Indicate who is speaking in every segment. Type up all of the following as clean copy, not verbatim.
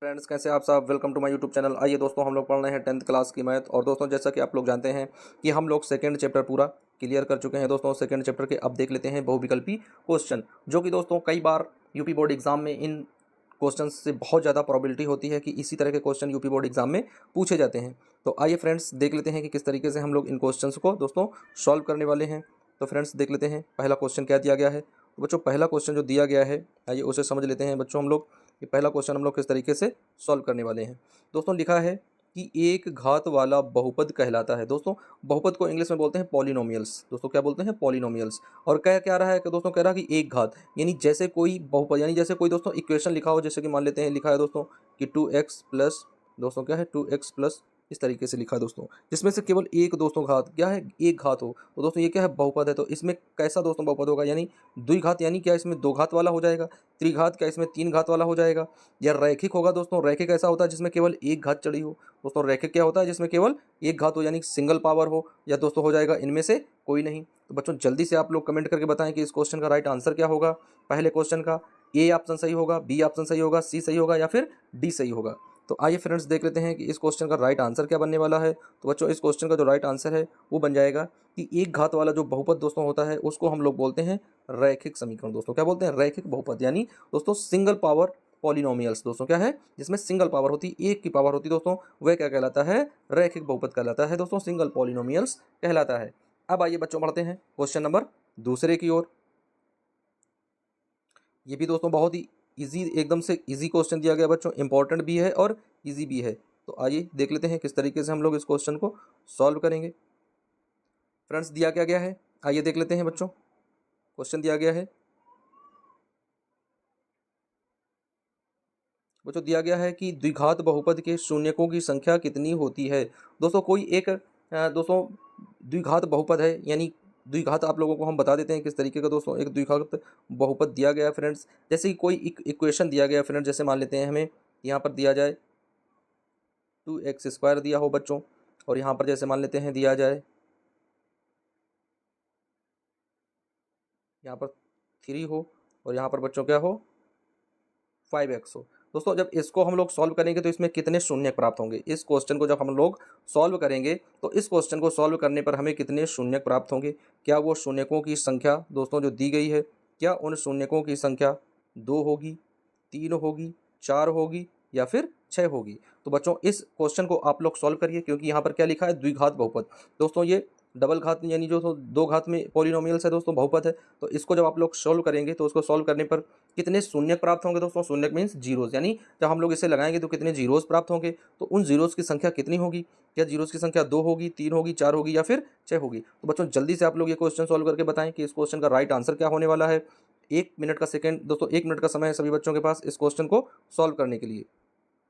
Speaker 1: Friends, कैसे आप सब। Welcome to my YouTube channel. आइए दोस्तों, हम लोग पढ़ रहे हैं 10th क्लास की मैथ। और दोस्तों, जैसा कि आप लोग जानते हैं कि हम लोग सेकंड चैप्टर पूरा क्लियर कर चुके हैं। दोस्तों, सेकंड चैप्टर के अब देख लेते हैं बहुविकल्पी क्वेश्चन, जो कि दोस्तों कई बार यूपी बोर्ड एग्जाम में इन क्वेश्चन से बहुत ज़्यादा प्रोबेबिलिटी होती है कि इसी तरह के क्वेश्चन यूपी बोर्ड एग्जाम में पूछे जाते हैं। तो आइए फ्रेंड्स, देख लेते हैं कि किस तरीके से हम लोग इन क्वेश्चन को दोस्तों सॉल्व करने वाले हैं। तो फ्रेंड्स, देख लेते हैं पहला क्वेश्चन क्या दिया गया है। तो बच्चों, पहला क्वेश्चन जो दिया गया है, आइए उसे समझ लेते हैं बच्चों हम लोग। ये पहला क्वेश्चन हम लोग किस तरीके से सॉल्व करने वाले हैं। दोस्तों, लिखा है कि एक घात वाला बहुपद कहलाता है। दोस्तों, बहुपद को इंग्लिश में बोलते हैं पॉलिनोमियल्स। दोस्तों, क्या बोलते हैं? पॉलिनोमियल्स। और कह क्या रहा है कि दोस्तों कह रहा है कि एक घात, यानी जैसे कोई बहुपद, यानी जैसे कोई दोस्तों इक्वेशन लिखा हो, जैसे कि मान लेते हैं लिखा है दोस्तों कि 2x प्लस, दोस्तों क्या है 2x प्लस, इस तरीके से लिखा है दोस्तों, जिसमें से केवल एक दोस्तों घात क्या है, एक घात हो। तो दोस्तों ये क्या है, बहुपद है। तो इसमें कैसा दोस्तों बहुपद होगा, यानी द्विघात, यानी क्या इसमें दो घात वाला हो जाएगा। त्रिघात क्या इसमें तीन घात वाला हो जाएगा। या रैखिक होगा दोस्तों। रैखिक ऐसा होता है जिसमें केवल एक घात चढ़ी हो। दोस्तों, रैखिक क्या होता है, जिसमें केवल एक घात हो, यानी सिंगल पावर हो। या दोस्तों हो जाएगा इनमें से कोई नहीं। तो बच्चों, जल्दी से आप लोग कमेंट करके बताएं कि इस क्वेश्चन का राइट आंसर क्या होगा। पहले क्वेश्चन का ए ऑप्शन सही होगा, बी ऑप्शन सही होगा, सी सही होगा, या फिर डी सही होगा। तो आइए फ्रेंड्स, देख लेते हैं कि इस क्वेश्चन का राइट आंसर क्या बनने वाला है। तो बच्चों, इस क्वेश्चन का जो राइट आंसर है वो बन जाएगा कि एक घात वाला जो बहुपद दोस्तों होता है उसको हम लोग बोलते हैं रैखिक समीकरण। दोस्तों, क्या बोलते हैं? रैखिक बहुपद, यानी दोस्तों सिंगल पावर पॉलिनोमियल्स। दोस्तों क्या है, जिसमें सिंगल पावर होती है, एक की पावर होती है दोस्तों, वह क्या कहलाता है? रैखिक बहुपद कहलाता है दोस्तों, सिंगल पॉलिनोमियल्स कहलाता है। अब आइए बच्चों, बढ़ते हैं क्वेश्चन नंबर दूसरे की ओर। ये भी दोस्तों बहुत ही इजी, एकदम से इजी क्वेश्चन दिया गया बच्चों, इंपॉर्टेंट भी है और इजी भी है। तो आइए देख लेते हैं किस तरीके से हम लोग इस क्वेश्चन को सॉल्व करेंगे। फ्रेंड्स, दिया क्या गया है, आइए देख लेते हैं बच्चों। क्वेश्चन दिया गया है बच्चों, दिया गया है कि द्विघात बहुपद के शून्यकों की संख्या कितनी होती है। दोस्तों, कोई एक दोस्तों द्विघात बहुपद है, यानी द्विघात आप लोगों को हम बता देते हैं किस तरीके का। दोस्तों, एक द्विघात बहुपद दिया गया है फ्रेंड्स, जैसे कि कोई इक्वेशन दिया गया है फ्रेंड्स, जैसे मान लेते हैं हमें यहाँ पर दिया जाए 2x² दिया हो बच्चों, और यहाँ पर जैसे मान लेते हैं दिया जाए यहाँ पर 3 हो, और यहाँ पर बच्चों क्या हो, 5x हो। दोस्तों, जब इसको हम लोग सॉल्व करेंगे तो इसमें कितने शून्य प्राप्त होंगे। इस क्वेश्चन को जब हम लोग सॉल्व करेंगे तो इस क्वेश्चन को सॉल्व करने पर हमें कितने शून्य प्राप्त होंगे। क्या वो शून्यकों की संख्या दोस्तों जो दी गई है, क्या उन शून्यकों की संख्या 2 होगी, 3 होगी, 4 होगी, या फिर 6 होगी। तो बच्चों, इस क्वेश्चन को आप लोग सॉल्व करिए, क्योंकि यहाँ पर क्या लिखा है, द्विघात बहुपद। दोस्तों, ये डबल घात यानी जो दो घात में पॉलिनोमियल्स है दोस्तों, बहुपद है। तो इसको जब आप लोग सॉल्व करेंगे तो उसको सॉल्व करने पर कितने शून्य प्राप्त होंगे दोस्तों। शून्य मीन्स जीरोज, यानी जब हम लोग इसे लगाएंगे तो कितने जीरोज प्राप्त होंगे। तो उन जीरोज की संख्या कितनी होगी, क्या जीरोज की संख्या 2 होगी, 3 होगी, 4 होगी, या फिर 6 होगी। तो बच्चों, जल्दी से आप लोग ये क्वेश्चन सॉल्व करके बताएं कि इस क्वेश्चन का राइट आंसर क्या होने वाला है। 1 मिनट का सेकेंड दोस्तों, 1 मिनट का समय है सभी बच्चों के पास इस क्वेश्चन को सॉल्व करने के लिए।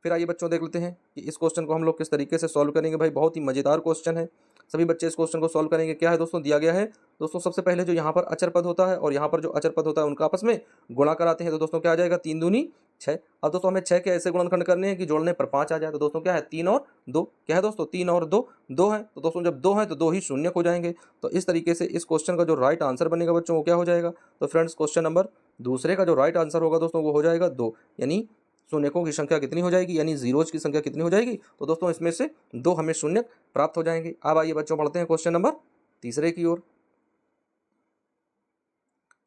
Speaker 1: फिर आइए बच्चों, देख लेते हैं कि इस क्वेश्चन को हम लोग किस तरीके से सॉल्व करेंगे। भाई, बहुत ही मजेदार क्वेश्चन है, सभी बच्चे इस क्वेश्चन को सॉल्व करेंगे। क्या है दोस्तों, दिया गया है दोस्तों, सबसे पहले जो यहाँ पर अचर पद होता है और यहाँ पर जो अचर पद होता है उनका आपस में गुणा कराते हैं। तो दोस्तों क्या आ जाएगा, 3 दूनी 6। अब दोस्तों हमें 6 के ऐसे गुणनखंड करने हैं कि जोड़ने पर 5 आ जाए। तो दोस्तों क्या है, 3 और 2, क्या है दोस्तों, 3 और 2, 2 है। तो दोस्तों जब 2 है तो 2 ही शून्य हो जाएंगे। तो इस तरीके से इस क्वेश्चन का जो राइट आंसर बनेगा बच्चों वो क्या हो जाएगा। तो फ्रेंड्स, क्वेश्चन नंबर दूसरे का जो राइट आंसर होगा दोस्तों वो हो जाएगा 2, यानी शून्यकों की संख्या कितनी हो जाएगी, यानी जीरोज की संख्या कितनी हो जाएगी। तो दोस्तों इसमें से 2 हमें शून्य प्राप्त हो जाएंगे। अब आइए बच्चों, पढ़ते हैं क्वेश्चन नंबर तीसरे की ओर।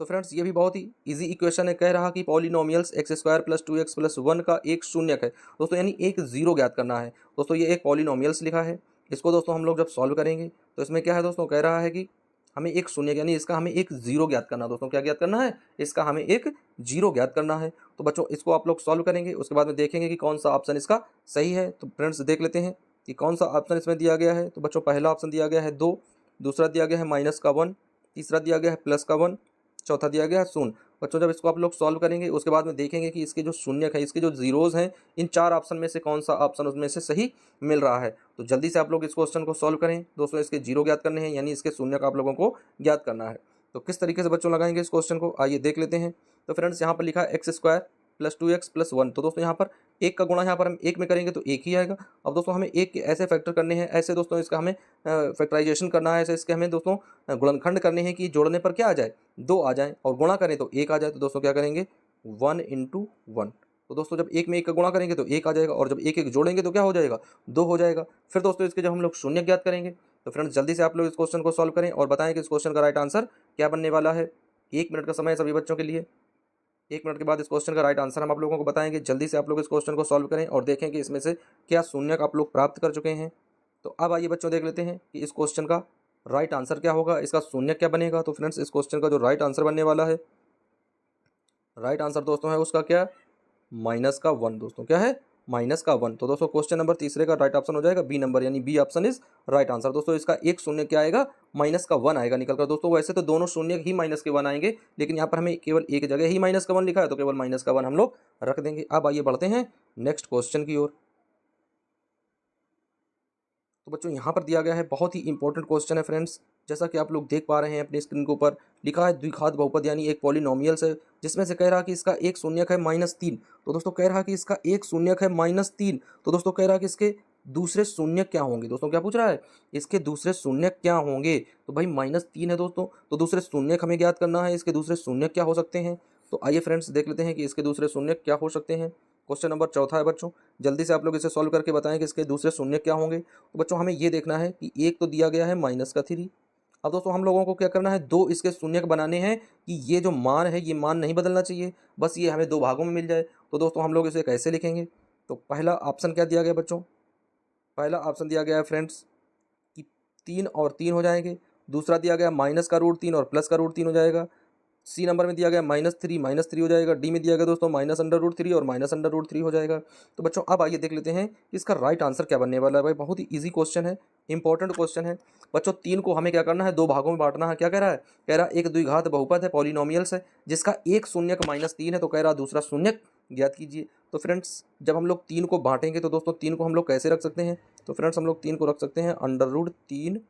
Speaker 1: तो फ्रेंड्स, ये भी बहुत ही इजी इक्वेशन है। कह रहा कि polynomials x² plus 2x plus 1 का एक शून्यक है दोस्तों, यानी एक जीरो ज्ञात करना है। दोस्तों, ये एक पॉलिनोमियल्स लिखा है, इसको दोस्तों हम लोग जब सॉल्व करेंगे तो इसमें क्या है दोस्तों, कह रहा है कि हमें एक शून्य, यानी इसका हमें एक जीरो ज्ञात करना है। दोस्तों क्या ज्ञात करना है, इसका हमें एक जीरो ज्ञात करना है। तो बच्चों, इसको आप लोग सॉल्व करेंगे, उसके बाद में देखेंगे कि कौन सा ऑप्शन इसका सही है। तो फ्रेंड्स, देख लेते हैं कि कौन सा ऑप्शन इसमें दिया गया है। तो बच्चों, पहला ऑप्शन दिया गया है 2, दूसरा दिया गया है -1, तीसरा दिया गया है +1, चौथा दिया गया है 0। बच्चों, जब इसको आप लोग सॉल्व करेंगे उसके बाद में देखेंगे कि इसके जो शून्यक है, इसके जो जीरोज हैं, इन 4 ऑप्शन में से कौन सा ऑप्शन उसमें से सही मिल रहा है। तो जल्दी से आप लोग इस क्वेश्चन को सॉल्व करें दोस्तों। इसके जीरो ज्ञात करने हैं, यानी इसके शून्यक आप लोगों को ज्ञात करना है। तो किस तरीके से बच्चों लगाएंगे इस क्वेश्चन को, आइए देख लेते हैं। तो फ्रेंड्स, यहाँ पर लिखा है x² प्लस 2x प्लस 1। तो दोस्तों यहाँ पर एक का गुणा यहाँ पर हम एक में करेंगे तो एक ही आएगा। अब दोस्तों हमें एक के ऐसे फैक्टर करने हैं, ऐसे दोस्तों इसका हमें फैक्टराइजेशन करना है, ऐसे इसके हमें दोस्तों गुणनखंड करने हैं कि जोड़ने पर क्या आ जाए, 2 आ जाए, और गुणा करें तो 1 आ जाए। तो दोस्तों क्या करेंगे, 1 × 1। तो दोस्तों जब एक में एक का गुणा करेंगे तो एक आ जाएगा, और जब एक एक जोड़ेंगे तो क्या हो जाएगा, 2 हो जाएगा। फिर दोस्तों इसके जब हम लोग शून्य ज्ञात करेंगे, तो फ्रेंड्स जल्दी से आप लोग इस क्वेश्चन को सॉल्व करें और बताएं कि इस क्वेश्चन का राइट आंसर क्या बनने वाला है। 1 मिनट का समय है सभी बच्चों के लिए। 1 मिनट के बाद इस क्वेश्चन का राइट आंसर हम आप लोगों को बताएंगे। जल्दी से आप लोग इस क्वेश्चन को सॉल्व करें और देखें कि इसमें से क्या शून्यक आप लोग प्राप्त कर चुके हैं। तो अब आइए बच्चों देख लेते हैं कि इस क्वेश्चन का राइट आंसर क्या होगा, इसका शून्यक क्या बनेगा। तो फ्रेंड्स इस क्वेश्चन का जो राइट आंसर बनने वाला है, राइट आंसर दोस्तों है उसका क्या, -1 दोस्तों, क्या है, -1। तो दोस्तों क्वेश्चन नंबर तीसरे का राइट ऑप्शन हो जाएगा बी नंबर, यानी B option is right answer. दोस्तों इसका एक शून्य क्या आएगा, -1 आएगा निकल कर। दोस्तों वैसे तो दोनों शून्य ही -1 आएंगे, लेकिन यहाँ पर हमें केवल एक जगह ही -1 लिखा है, तो केवल -1 हम लोग रख देंगे। अब आइए बढ़ते हैं नेक्स्ट क्वेश्चन की ओर। तो बच्चों यहाँ पर दिया गया है बहुत ही इंपॉर्टेंट क्वेश्चन है फ्रेंड्स। जैसा कि आप लोग देख पा रहे हैं अपनी स्क्रीन के ऊपर लिखा है द्विघात बहुपद यानी एक पॉलिनोमियल्स है, जिसमें से कह रहा कि इसका एक शून्यक है -3। तो दोस्तों कह रहा कि इसका एक शून्यक है -3। तो दोस्तों कह रहा कि इसके दूसरे शून्यक क्या होंगे। दोस्तों क्या पूछ रहा है, इसके दूसरे शून्यक क्या होंगे। तो भाई -3 है दोस्तों, तो दूसरे शून्यक हमें ज्ञात करना है, इसके दूसरे शून्यक क्या हो सकते हैं। तो आइए फ्रेंड्स देख लेते हैं कि इसके दूसरे शून्यक क्या हो सकते हैं। क्वेश्चन नंबर चौथा है बच्चों, जल्दी से आप लोग इसे सॉल्व करके बताएं कि इसके दूसरे शून्य क्या होंगे। तो बच्चों हमें ये देखना है कि एक तो दिया गया है -3। अब दोस्तों हम लोगों को क्या करना है, दो इसके शून्यक बनाने हैं कि ये जो मान है ये मान नहीं बदलना चाहिए, बस ये हमें दो भागों में मिल जाए। तो दोस्तों हम लोग इसे कैसे लिखेंगे। तो पहला ऑप्शन क्या दिया गया बच्चों, पहला ऑप्शन दिया गया है फ्रेंड्स कि 3 और 3 हो जाएंगे। दूसरा दिया गया -√3 और +√3 हो जाएगा। सी नंबर में दिया गया -3 हो जाएगा। डी में दिया गया दोस्तों -√3 और -√3 हो जाएगा। तो बच्चों अब आइए देख लेते हैं कि इसका राइट आंसर क्या बनने वाला है। भाई बहुत ही इजी क्वेश्चन है, इंपॉर्टेंट क्वेश्चन है बच्चों। 3 को हमें क्या करना है, दो भागों में बांटना है। क्या कह रहा है, कह रहा है एक द्विघात बहुपद है, पॉलिनोमियल्स है, जिसका एक शून्यक -3 है। तो कह रहा दूसरा शून्यक ज्ञात कीजिए। तो फ्रेंड्स जब हम लोग 3 को बांटेंगे तो दोस्तों 3 को हम लोग कैसे रख सकते हैं। तो फ्रेंड्स हम लोग 3 को रख सकते हैं √3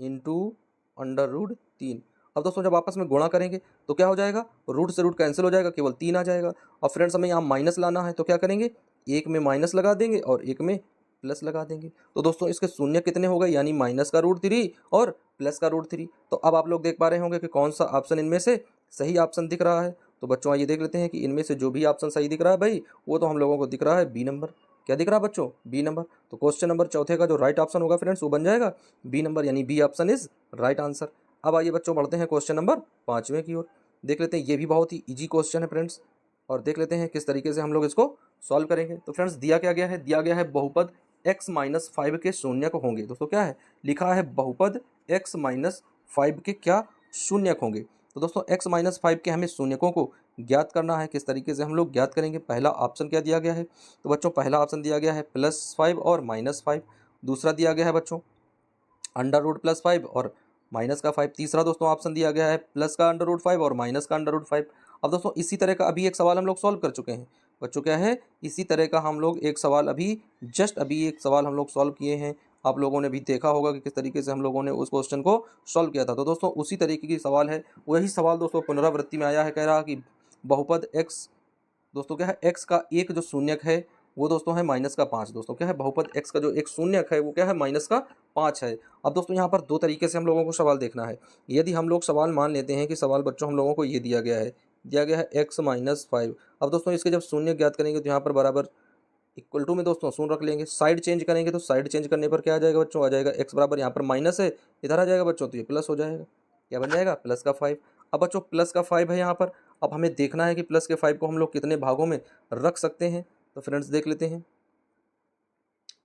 Speaker 1: इंटू √3। अब दोस्तों जब आपस में गुणा करेंगे तो क्या हो जाएगा, रूट से रूट कैंसिल हो जाएगा, केवल 3 आ जाएगा। और फ्रेंड्स हमें यहाँ माइनस लाना है, तो क्या करेंगे, एक में माइनस लगा देंगे और एक में प्लस लगा देंगे। तो दोस्तों इसके शून्य कितने हो गए, यानी -√3 और +√3। तो अब आप लोग देख पा रहे होंगे कि कौन सा ऑप्शन इनमें से सही ऑप्शन दिख रहा है। तो बच्चों आइए देख लेते हैं कि इनमें से जो भी ऑप्शन सही दिख रहा है भाई, वो तो हम लोगों को दिख रहा है बी नंबर। क्या दिख रहा है बच्चों, बी नंबर। तो क्वेश्चन नंबर चौथे का जो राइट ऑप्शन होगा फ्रेंड्स वो बन जाएगा बी नंबर, यानी B option is right answer. अब आइए बच्चों बढ़ते हैं क्वेश्चन नंबर 5वें की ओर। देख लेते हैं, ये भी बहुत ही इजी क्वेश्चन है फ्रेंड्स, और देख लेते हैं किस तरीके से हम लोग इसको सॉल्व करेंगे। तो फ्रेंड्स दिया क्या गया है, दिया गया है बहुपद x-5 के शून्यक होंगे। दोस्तों क्या है, लिखा है बहुपद x-5 के क्या शून्यक होंगे। तो दोस्तों x-5 के हमें शून्यकों को ज्ञात करना है। किस तरीके से हम लोग ज्ञात करेंगे, पहला ऑप्शन क्या दिया गया है। तो बच्चों पहला ऑप्शन दिया गया है +5 और -5। दूसरा दिया गया है बच्चों √+5 और -5। तीसरा दोस्तों ऑप्शन दिया गया है प्लस का √5 और माइनस का √5। अब दोस्तों इसी तरह का अभी एक सवाल हम लोग सॉल्व कर चुके हैं बच्चों। क्या है, इसी तरह का हम लोग एक सवाल अभी एक सवाल हम लोग सॉल्व किए हैं। आप लोगों ने भी देखा होगा कि किस तरीके से हम लोगों ने उस क्वेश्चन को सॉल्व किया था। तो दोस्तों उसी तरीके की सवाल है, वही सवाल दोस्तों पुनरावृत्ति में आया है। कह रहा कि बहुपद x, दोस्तों क्या है, x का एक जो शून्यक है वो दोस्तों है -5। दोस्तों क्या है, बहुपद x का जो एक शून्यक है वो क्या है, -5 है। अब दोस्तों यहाँ पर दो तरीके से हम लोगों को सवाल देखना है। यदि हम लोग सवाल मान लेते हैं कि सवाल बच्चों हम लोगों को ये दिया गया है, x-5। अब दोस्तों इसके जब शून्य ज्ञात करेंगे तो यहाँ पर बराबर इक्वल टू में दोस्तों शून्य रख लेंगे। साइड चेंज करेंगे तो साइड चेंज करने पर क्या आ जाएगा बच्चों, आ जाएगा x बराबर, यहाँ पर माइनस है, इधर आ जाएगा बच्चों तो ये प्लस हो जाएगा। क्या बन जाएगा, +5। अब बच्चों +5 है यहाँ पर। अब हमें देखना है कि +5 को हम लोग कितने भागों में रख सकते हैं। तो फ्रेंड्स देख लेते हैं,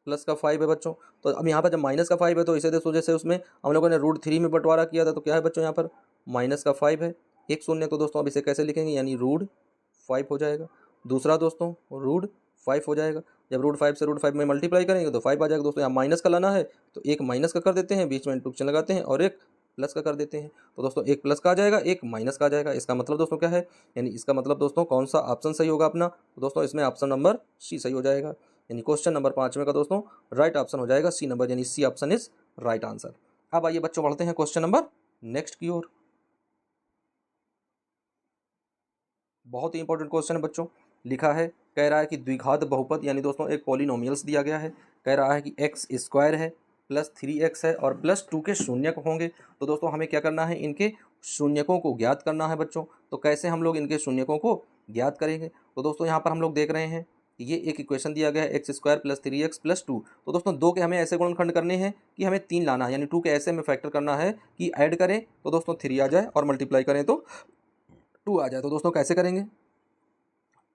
Speaker 1: +5 है बच्चों। तो अब यहाँ पर जब -5 है तो इसे देखो जैसे उसमें हम लोगों ने √3 में बंटवारा किया था। तो क्या है बच्चों, यहाँ पर -5 है, एक शून्य। तो दोस्तों अब इसे कैसे लिखेंगे, यानी √5 हो जाएगा। दूसरा दोस्तों √5 हो जाएगा। जब √5 से √5 में मल्टीप्लाई करेंगे तो 5 आ जाएगा। दोस्तों यहाँ माइनस का लाना है तो एक माइनस का कर देते हैं, बीच में इंटू चिन्ह लगाते हैं, और एक प्लस का कर देते हैं। तो दोस्तों एक प्लस का आ जाएगा, एक माइनस का आ जाएगा। इसका मतलब दोस्तों क्या है, यानी इसका मतलब दोस्तों कौन सा ऑप्शन सही होगा अपना। तो दोस्तों इसमें ऑप्शन नंबर सी सही हो जाएगा, यानी क्वेश्चन नंबर 5 का दोस्तों राइट ऑप्शन हो जाएगा सी नंबर, यानी C option is right answer. अब आइए बच्चों बढ़ते हैं क्वेश्चन नंबर नेक्स्ट की ओर। बहुत ही इंपॉर्टेंट क्वेश्चन है बच्चों। लिखा है, कह रहा है कि द्विघात बहुपद, यानी दोस्तों एक पॉलिनोमियल्स दिया गया है। कह रहा है कि x² है, +3x है और +2 के शून्यक होंगे। तो दोस्तों हमें क्या करना है, इनके शून्यकों को ज्ञात करना है बच्चों। तो कैसे हम लोग इनके शून्यकों को ज्ञात करेंगे। तो दोस्तों यहाँ पर हम लोग देख रहे हैं कि ये एक इक्वेशन दिया गया है x square plus 3x plus 2। तो दोस्तों 2 के हमें ऐसे गुणनखंड करने हैं कि हमें 3 लाना है, यानी 2 के ऐसे में फैक्टर करना है कि ऐड करें तो दोस्तों 3 आ जाए और मल्टीप्लाई करें तो 2 आ जाए। तो दोस्तों कैसे करेंगे,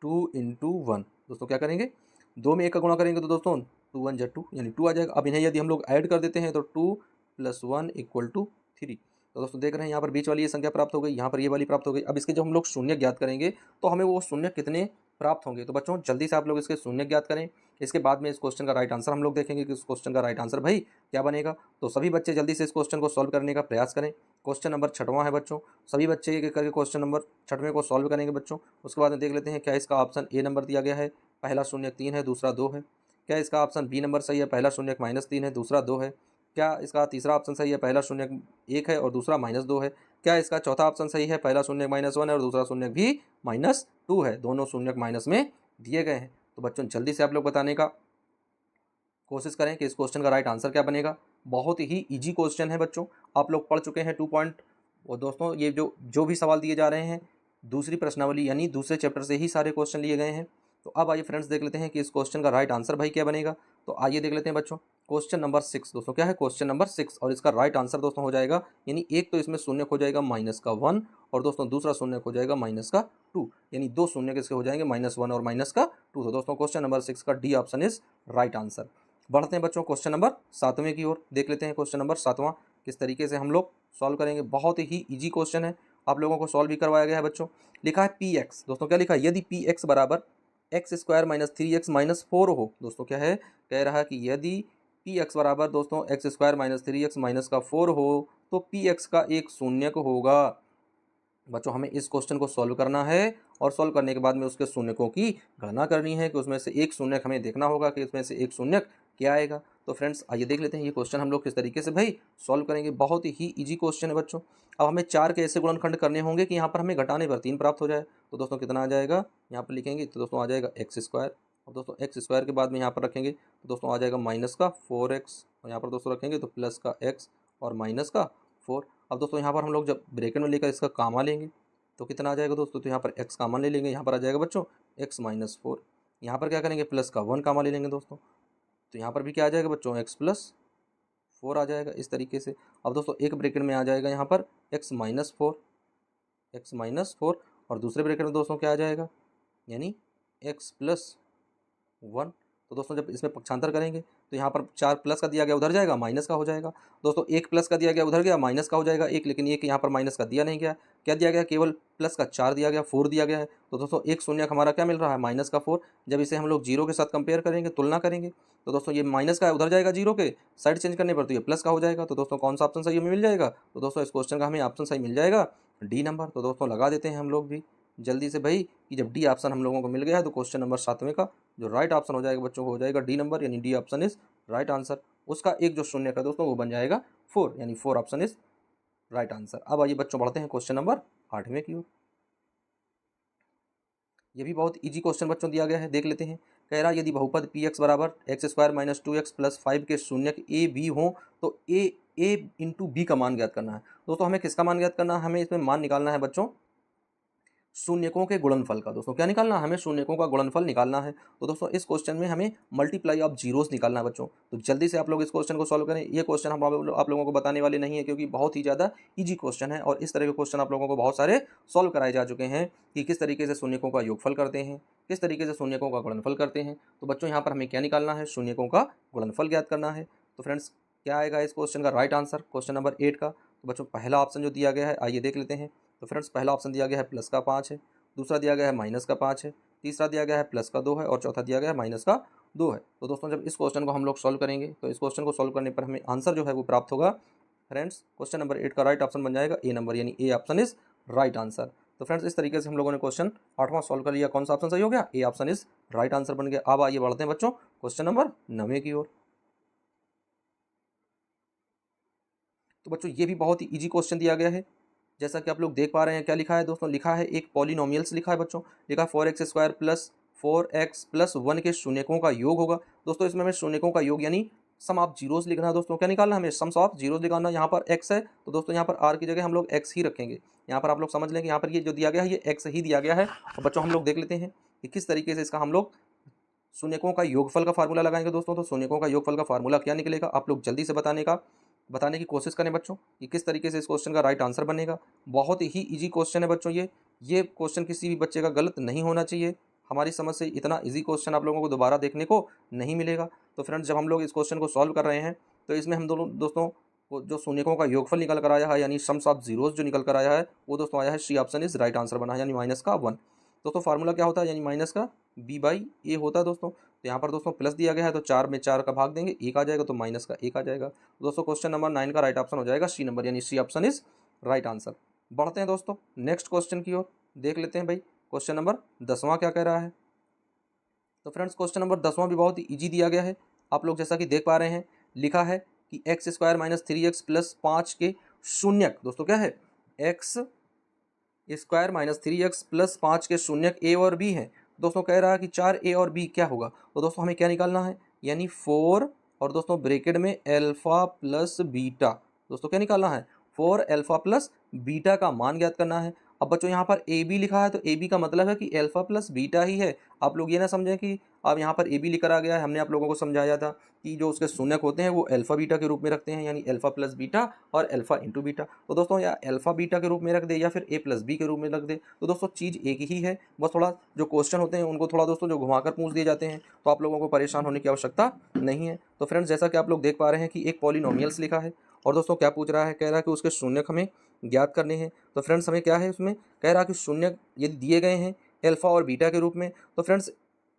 Speaker 1: 2 इंटू 1। दोस्तों क्या करेंगे, 2 में 1 का गुणा करेंगे तो दोस्तों 2 1 जा 2 यानी 2 आ जाएगा। अब इन्हें यदि हम लोग ऐड कर देते हैं तो 2 प्लस 1 इक्वल टू 3। तो दोस्तों देख रहे हैं यहाँ पर बीच वाली ये संख्या प्राप्त हो गई, यहाँ पर ये वाली प्राप्त हो गई। अब इसके जो हम लोग शून्य ज्ञात करेंगे तो हमें वो शून्य कितने प्राप्त होंगे। तो बच्चों जल्दी से आप लोग इसके शून्य ज्ञात करें, इसके बाद में इस क्वेश्चन का राइट आंसर हम लोग देखेंगे कि इस क्वेश्चन का राइट आंसर भाई क्या बनेगा। तो सभी बच्चे जल्दी से इस क्वेश्चन को सॉल्व करने का प्रयास करें। क्वेश्चन नंबर 6वां है बच्चों, सभी बच्चे एक एक करके क्वेश्चन नंबर 6वें को सॉल्व करेंगे बच्चों। उसके बाद में देख लेते हैं क्या इसका ऑप्शन ए नंबर दिया गया है, पहला शून्य 3 है, दूसरा 2 है। क्या इसका ऑप्शन बी नंबर सही है, पहला शून्य -3 है, दूसरा 2 है। क्या इसका तीसरा ऑप्शन सही है, पहला शून्य 1 है और दूसरा -2 है। क्या इसका चौथा ऑप्शन सही है, पहला शून्य -1 है और दूसरा शून्य भी -2 है। दोनों शून्य माइनस में दिए गए हैं। तो बच्चों जल्दी से आप लोग बताने का कोशिश करें कि इस क्वेश्चन का राइट आंसर क्या बनेगा। बहुत ही इजी क्वेश्चन है बच्चों, आप लोग पढ़ चुके हैं 2 पॉइंट। और दोस्तों ये जो भी सवाल दिए जा रहे हैं दूसरी प्रश्नावली यानी दूसरे चैप्टर से ही सारे क्वेश्चन लिए गए हैं। तो अब आइए फ्रेंड्स देख लेते हैं कि इस क्वेश्चन का राइट आंसर भाई क्या बनेगा। तो आइए देख लेते हैं बच्चों क्वेश्चन नंबर 6। दोस्तों क्या है, क्वेश्चन नंबर 6 और इसका राइट आंसर दोस्तों हो जाएगा, यानी एक तो इसमें शून्य हो जाएगा -1 और दोस्तों दूसरा शून्य हो जाएगा -2, यानी 2 शून्य किसके हो जाएंगे, -1 और -2। तो दोस्तों क्वेश्चन नंबर 6 का D option is right answer. बढ़ते हैं बच्चों क्वेश्चन नंबर 7वें की ओर, देख लेते हैं क्वेश्चन नंबर 7वां किस तरीके से हम लोग सॉल्व करेंगे। बहुत ही इजी क्वेश्चन है, आप लोगों को सॉल्व भी करवाया गया है बच्चों। लिखा है पी एक्स, दोस्तों क्या लिखा है, यदि पी एक्स बराबर एक्स स्क्वायर -3x -4 हो। दोस्तों क्या है, कह रहा है कि यदि पी एक्स बराबर दोस्तों एक्स स्क्वायर -3x -4 हो तो पी एक्स का एक शून्यक होगा। बच्चों हमें इस क्वेश्चन को सॉल्व करना है और सॉल्व करने के बाद में उसके शून्यकों की गणना करनी है कि उसमें से एक शून्यक हमें देखना होगा कि उसमें से एक शून्यक क्या आएगा। तो फ्रेंड्स आइए देख लेते हैं ये क्वेश्चन हम लोग किस तरीके से भाई सॉल्व करेंगे। बहुत ही इजी क्वेश्चन है बच्चों। अब हमें 4 के ऐसे गुणनखंड करने होंगे कि यहाँ पर हमें घटाने पर 3 प्राप्त हो जाए। तो दोस्तों कितना आ जाएगा, यहाँ पर लिखेंगे तो दोस्तों आ जाएगा एक्स स्क्वायर। और दोस्तों एक्स स्क्वायर के बाद में यहाँ पर रखेंगे तो दोस्तों आ जाएगा -4x और यहाँ पर दोस्तों रखेंगे तो प्लस का x और -4। अब दोस्तों यहाँ पर हम लोग जब ब्रैकेट में लेकर इसका कामा लेंगे तो कितना आ जाएगा दोस्तों, तो यहाँ पर x कामन ले लेंगे, यहाँ पर आ जाएगा बच्चों x -4। यहाँ पर क्या करेंगे, प्लस का 1 कामन ले लेंगे दोस्तों, तो यहाँ पर भी क्या आ जाएगा बच्चों x + 4 आ जाएगा इस तरीके से। अब दोस्तों एक ब्रैकेट में आ जाएगा यहाँ पर x -4 और दूसरे ब्रैकेट में दोस्तों क्या आ जाएगा, यानी x + 1। तो दोस्तों जब इसमें पक्षांतर करेंगे तो यहाँ पर 4 प्लस का दिया गया उधर जाएगा, माइनस का हो जाएगा। दोस्तों 1 प्लस का दिया गया उधर गया, माइनस का हो जाएगा 1, लेकिन एक यहाँ पर माइनस का दिया नहीं गया। क्या दिया गया, केवल प्लस का 4 दिया गया, 4 दिया गया है। तो दोस्तों एक शून्य हमारा क्या मिल रहा है, -4। जब इसे हम लोग 0 के साथ कंपेयर करेंगे, तुलना करेंगे, तो दोस्तों ये माइनस का उधर जाएगा 0 के साइड चेंज करने पर, तो ये प्लस का हो जाएगा। तो दोस्तों कौन सा ऑप्शन सही हमें मिल जाएगा, तो दोस्तों इस क्वेश्चन का हमें ऑप्शन सही मिल जाएगा डी नंबर। तो दोस्तों लगा देते हैं हम लोग भी जल्दी से भाई कि जब डी ऑप्शन हम लोगों को मिल गया है तो क्वेश्चन नंबर 7वें का जो राइट ऑप्शन हो जाएगा बच्चों को हो जाएगा डी नंबर, यानी D option is right answer. उसका एक जो शून्य का दोस्तों वो बन जाएगा 4, यानी 4 ऑप्शन इज राइट आंसर। अब आइए बच्चों बढ़ते हैं क्वेश्चन नंबर 8वें की ओर। ये भी बहुत इजी क्वेश्चन बच्चों दिया गया है, देख लेते हैं। कह रहा है यदि बहुपद पी एक्स बराबर एक्स स्क्वायर -2x + 5 के शून्यक ए बी हों तो ए इंटू बी का मान ज्ञात करना है। दोस्तों हमें किसका मान ज्ञात करना है, हमें इसमें मान निकालना है बच्चों शून्यकों के गुणनफल का। दोस्तों क्या निकालना है, हमें शून्यकों का गुणनफल निकालना है। तो दोस्तों इस क्वेश्चन में हमें मल्टीप्लाई ऑफ जीरोस निकालना है बच्चों। तो जल्दी से आप लोग इस क्वेश्चन को सॉल्व करें। ये क्वेश्चन हम आप लोगों को बताने वाले नहीं है क्योंकि बहुत ही ज़्यादा इजी क्वेश्चन है और इस तरह के क्वेश्चन आप लोगों को बहुत सारे सॉल्व कराए जा चुके हैं कि किस तरीके से शून्यकों का योगफल करते हैं, किस तरीके से शून्यकों का गुणनफल करते हैं। तो बच्चों यहाँ पर हमें क्या निकालना है, शून्यकों का गुणनफल ज्ञात करना है। तो फ्रेंड्स क्या आएगा इस क्वेश्चन का राइट आंसर क्वेश्चन नंबर 8 का। तो बच्चों पहला ऑप्शन जो दिया गया है आइए देख लेते हैं। तो फ्रेंड्स पहला ऑप्शन दिया गया है प्लस का 5 है, दूसरा दिया गया है माइनस का 5 है, तीसरा दिया गया है प्लस का 2 है और चौथा दिया गया है माइनस का 2 है। तो दोस्तों जब इस क्वेश्चन को हम लोग सॉल्व करेंगे तो इस क्वेश्चन को सॉल्व करने पर हमें आंसर जो है वो प्राप्त होगा। फ्रेंड्स क्वेश्चन नंबर 8 का राइट ऑप्शन बन जाएगा ए नंबर, यानी ए ऑप्शन इज राइट आंसर। तो फ्रेंड्स इस तरीके से हम लोगों ने क्वेश्चन 8वां सॉल्व कर लिया। कौन सा ऑप्शन सही हो गया, ए ऑप्शन इज राइट आंसर बन गया। अब आइए बढ़ते हैं बच्चों क्वेश्चन नंबर 9 की ओर। तो बच्चों ये भी बहुत ही इजी क्वेश्चन दिया गया है, जैसा कि आप लोग देख पा रहे हैं। क्या लिखा है दोस्तों, लिखा है एक पॉलिनोमियल्स लिखा है बच्चों, लिखा है 4x² + 4x + 1 के शून्यकों का योग होगा। दोस्तों इसमें हमें शून्यकों का योग यानी सम ऑफ जीरोस लिखना है दोस्तों। क्या निकालना है हमें? सम्स ऑफ जीरोस निकालना। यहाँ पर एक्स है तो दोस्तों यहाँ पर आर की जगह हम लोग एक्स ही रखेंगे। यहाँ पर आप लोग समझ लें कि यहाँ पर ये जो दिया गया है ये एक्स ही दिया गया है। और बच्चों हम लोग देख लेते हैं कि किस तरीके से इसका हम लोग शून्यकों का योगफल का फार्मूला लगाएंगे दोस्तों। तो शून्यकों का योगफल का फार्मूला क्या निकलेगा, आप लोग जल्दी से बताने की कोशिश करें बच्चों कि किस तरीके से इस क्वेश्चन का राइट आंसर बनेगा। बहुत ही इजी क्वेश्चन है बच्चों ये क्वेश्चन किसी भी बच्चे का गलत नहीं होना चाहिए। हमारी समझ से इतना इजी क्वेश्चन आप लोगों को दोबारा देखने को नहीं मिलेगा। तो फ्रेंड्स जब हम लोग इस क्वेश्चन को सॉल्व कर रहे हैं तो इसमें हम दोस्तों जो शून्यकों का योगफल निकल कर आया है यानी सम्स ऑफ जीरोस जो निकल कर आया है वो दोस्तों आया है C option is right answer बना है यानी -1। दोस्तों फार्मूला क्या होता है यानी माइनस का b/a होता है दोस्तों। तो यहाँ पर दोस्तों प्लस दिया गया है तो 4 में 4 का भाग देंगे 1 आ जाएगा तो माइनस का 1 आ जाएगा। दोस्तों क्वेश्चन नंबर 9 का राइट ऑप्शन हो जाएगा सी नंबर यानी C option is right answer. बढ़ते हैं दोस्तों नेक्स्ट क्वेश्चन की ओर, देख लेते हैं भाई क्वेश्चन नंबर 10वां क्या कह रहा है। तो फ्रेंड्स क्वेश्चन नंबर 10वां भी बहुत ही ईजी दिया गया है। आप लोग जैसा कि देख पा रहे हैं लिखा है कि x² - 3x + 5 के शून्यक, दोस्तों क्या है x² - 3x + 5 के शून्यक a और b हैं। दोस्तों कह रहा है कि 4a और b क्या होगा। तो दोस्तों हमें क्या निकालना है यानी 4 और दोस्तों ब्रैकेट में अल्फा प्लस बीटा। दोस्तों क्या निकालना है 4 अल्फा प्लस बीटा का मान ज्ञात करना है। अब बच्चों यहाँ पर ए बी लिखा है तो ए बी का मतलब है कि अल्फा प्लस बीटा ही है। आप लोग ये ना समझें कि अब यहाँ पर ए बी लिखकर आ गया है। हमने आप लोगों को समझाया था कि जो उसके शून्यक होते हैं वो अल्फा बीटा के रूप में रखते हैं यानी अल्फा प्लस बीटा और अल्फा इंटू बीटा। तो दोस्तों या अल्फा बीटा के रूप में रख दे या फिर ए प्लस बी के रूप में रख दे तो दोस्तों चीज़ एक ही है। बस थोड़ा जो क्वेश्चन होते हैं उनको थोड़ा दोस्तों जो घुमाकर पूछ दिए जाते हैं तो आप लोगों को परेशान होने की आवश्यकता नहीं है। तो फ्रेंड्स जैसा कि आप लोग देख पा रहे हैं कि एक पॉलिनोमियल्स लिखा है और दोस्तों क्या पूछ रहा है, कह रहा है कि उसके शून्यक हमें ज्ञात करने हैं। तो फ्रेंड्स हमें क्या है उसमें कह रहा है कि शून्यक यदि दिए गए हैं अल्फा और बीटा के रूप में तो फ्रेंड्स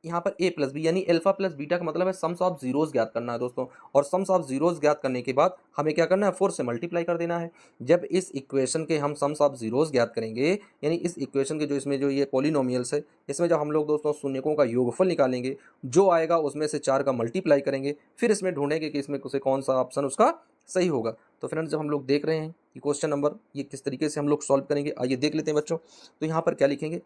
Speaker 1: यहाँ पर a प्लस बी यानी अल्फा प्लस बीटा का मतलब है सम्स ऑफ जीरोस ज्ञात करना है दोस्तों। और सम्स ऑफ जीरोस ज्ञात करने के बाद हमें क्या करना है 4 से मल्टीप्लाई कर देना है। जब इस इक्वेशन के हम सम्स ऑफ जीरोस ज्ञात करेंगे यानी इस इक्वेशन के जो इसमें जो ये पॉलिनोमियल्स है इसमें जब हम लोग दोस्तों शून्यकों का योगफल निकालेंगे जो आएगा उसमें से 4 का मल्टीप्लाई करेंगे फिर इसमें ढूंढेंगे कि इसमें से कौन सा ऑप्शन उसका सही होगा। तो फ्रेंड्स जब हम लोग देख रहे हैं कि क्वेश्चन नंबर ये किस तरीके से हम लोग सॉल्व करेंगे आइए देख लेते हैं बच्चों। तो यहाँ पर क्या लिखेंगे